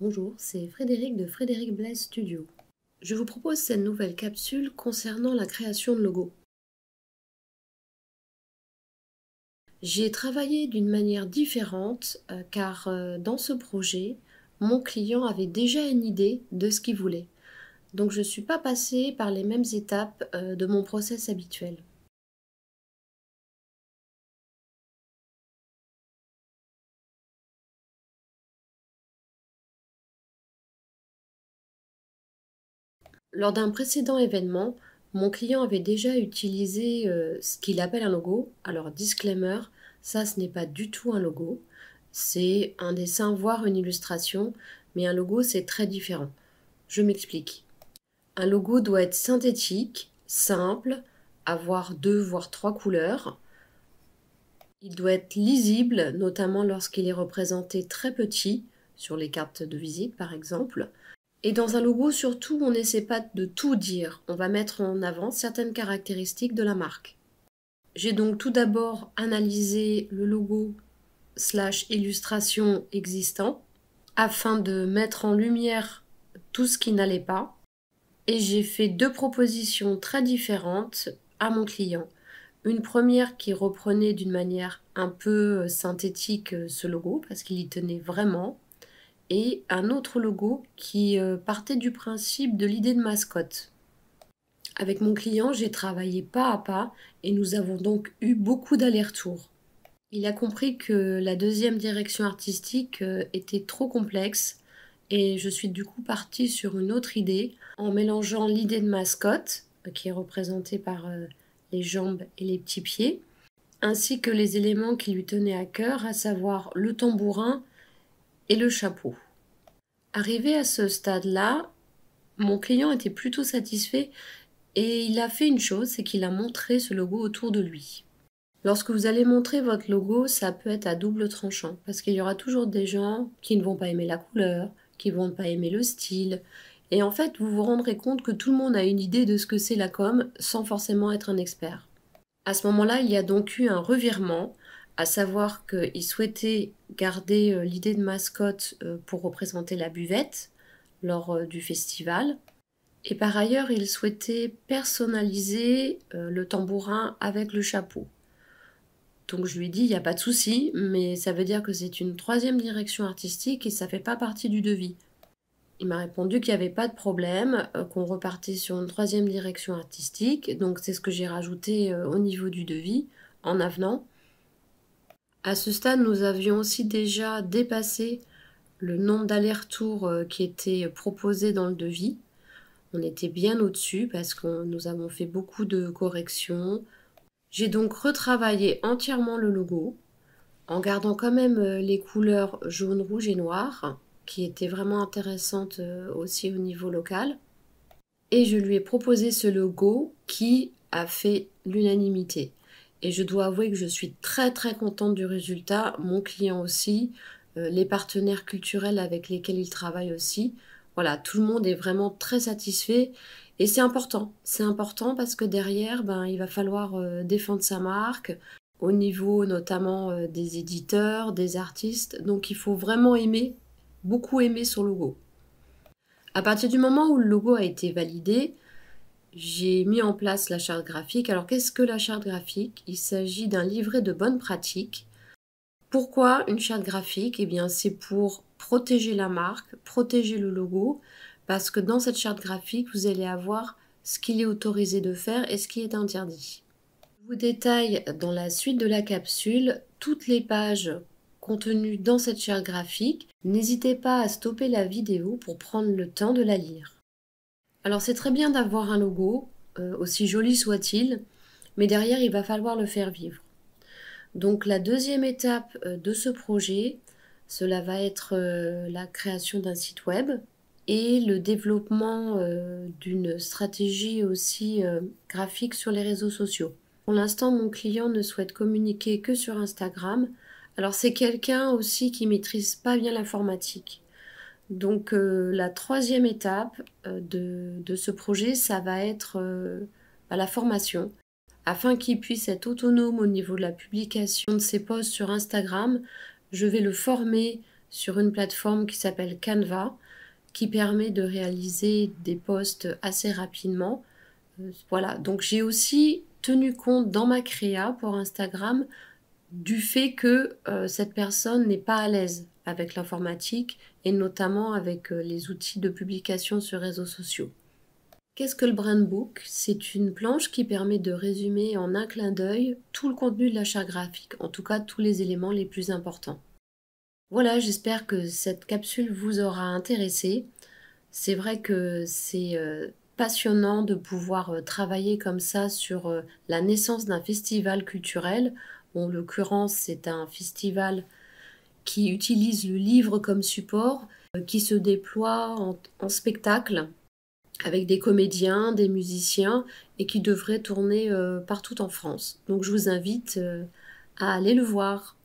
Bonjour, c'est Frédéric de Frédéric Blaise Studio. Je vous propose cette nouvelle capsule concernant la création de logos. J'ai travaillé d'une manière différente car dans ce projet, mon client avait déjà une idée de ce qu'il voulait. Donc je ne suis pas passée par les mêmes étapes de mon process habituel. Lors d'un précédent événement, mon client avait déjà utilisé ce qu'il appelle un logo. Alors, disclaimer, ça ce n'est pas du tout un logo. C'est un dessin, voire une illustration, mais un logo c'est très différent. Je m'explique. Un logo doit être synthétique, simple, avoir 2 voire 3 couleurs. Il doit être lisible, notamment lorsqu'il est représenté très petit, sur les cartes de visite par exemple. Et dans un logo, surtout, on n'essaie pas de tout dire. On va mettre en avant certaines caractéristiques de la marque. J'ai donc tout d'abord analysé le logo / illustration existant afin de mettre en lumière tout ce qui n'allait pas. Et j'ai fait 2 propositions très différentes à mon client. Une première qui reprenait d'une manière un peu synthétique ce logo parce qu'il y tenait vraiment. Et un autre logo qui partait du principe de l'idée de mascotte. Avec mon client, j'ai travaillé pas à pas et nous avons donc eu beaucoup d'allers-retours. Il a compris que la deuxième direction artistique était trop complexe et je suis du coup partie sur une autre idée en mélangeant l'idée de mascotte, qui est représentée par les jambes et les petits pieds, ainsi que les éléments qui lui tenaient à cœur, à savoir le tambourin et le chapeau. Arrivé à ce stade-là, mon client était plutôt satisfait et il a fait une chose, c'est qu'il a montré ce logo autour de lui. Lorsque vous allez montrer votre logo, ça peut être à double tranchant parce qu'il y aura toujours des gens qui ne vont pas aimer la couleur, qui ne vont pas aimer le style. Et en fait, vous vous rendrez compte que tout le monde a une idée de ce que c'est la com sans forcément être un expert. À ce moment-là, il y a donc eu un revirement, à savoir qu'il souhaitait garder l'idée de mascotte pour représenter la buvette lors du festival. Et par ailleurs, il souhaitait personnaliser le tambourin avec le chapeau. Donc je lui ai dit, il n'y a pas de souci, mais ça veut dire que c'est une troisième direction artistique et ça ne fait pas partie du devis. Il m'a répondu qu'il n'y avait pas de problème, qu'on repartait sur une troisième direction artistique. Donc c'est ce que j'ai rajouté au niveau du devis, en avenant. À ce stade, nous avions aussi déjà dépassé le nombre d'allers-retours qui était proposé dans le devis. On était bien au-dessus parce que nous avons fait beaucoup de corrections. J'ai donc retravaillé entièrement le logo en gardant quand même les couleurs jaune, rouge et noir qui étaient vraiment intéressantes aussi au niveau local. Et je lui ai proposé ce logo qui a fait l'unanimité. Et je dois avouer que je suis très très contente du résultat, mon client aussi, les partenaires culturels avec lesquels il travaille aussi. Voilà, tout le monde est vraiment très satisfait et c'est important. C'est important parce que derrière, il va falloir défendre sa marque au niveau notamment des éditeurs, des artistes. Donc il faut vraiment aimer, beaucoup aimer son logo. À partir du moment où le logo a été validé, j'ai mis en place la charte graphique. Alors qu'est-ce que la charte graphique? Il s'agit d'un livret de bonnes pratiques. Pourquoi une charte graphique? Eh bien c'est pour protéger la marque, protéger le logo, parce que dans cette charte graphique, vous allez avoir ce qu'il est autorisé de faire et ce qui est interdit. Je vous détaille dans la suite de la capsule toutes les pages contenues dans cette charte graphique. N'hésitez pas à stopper la vidéo pour prendre le temps de la lire. Alors c'est très bien d'avoir un logo, aussi joli soit-il, mais derrière il va falloir le faire vivre. Donc la deuxième étape de ce projet, cela va être la création d'un site web et le développement d'une stratégie aussi graphique sur les réseaux sociaux. Pour l'instant, mon client ne souhaite communiquer que sur Instagram. Alors c'est quelqu'un aussi qui maîtrise pas bien l'informatique. Donc la troisième étape de ce projet, ça va être la formation. Afin qu'il puisse être autonome au niveau de la publication de ses posts sur Instagram, je vais le former sur une plateforme qui s'appelle Canva, qui permet de réaliser des posts assez rapidement. Voilà, donc j'ai aussi tenu compte dans ma créa pour Instagram du fait que cette personne n'est pas à l'aise avec l'informatique et notamment avec les outils de publication sur réseaux sociaux. Qu'est-ce que le Brand Book? C'est une planche qui permet de résumer en un clin d'œil tout le contenu de la charte graphique, en tout cas tous les éléments les plus importants. Voilà, j'espère que cette capsule vous aura intéressé. C'est vrai que c'est passionnant de pouvoir travailler comme ça sur la naissance d'un festival culturel. Bon, en l'occurrence, c'est un festival qui utilise le livre comme support, qui se déploie en spectacle avec des comédiens, des musiciens et qui devrait tourner partout en France. Donc je vous invite à aller le voir.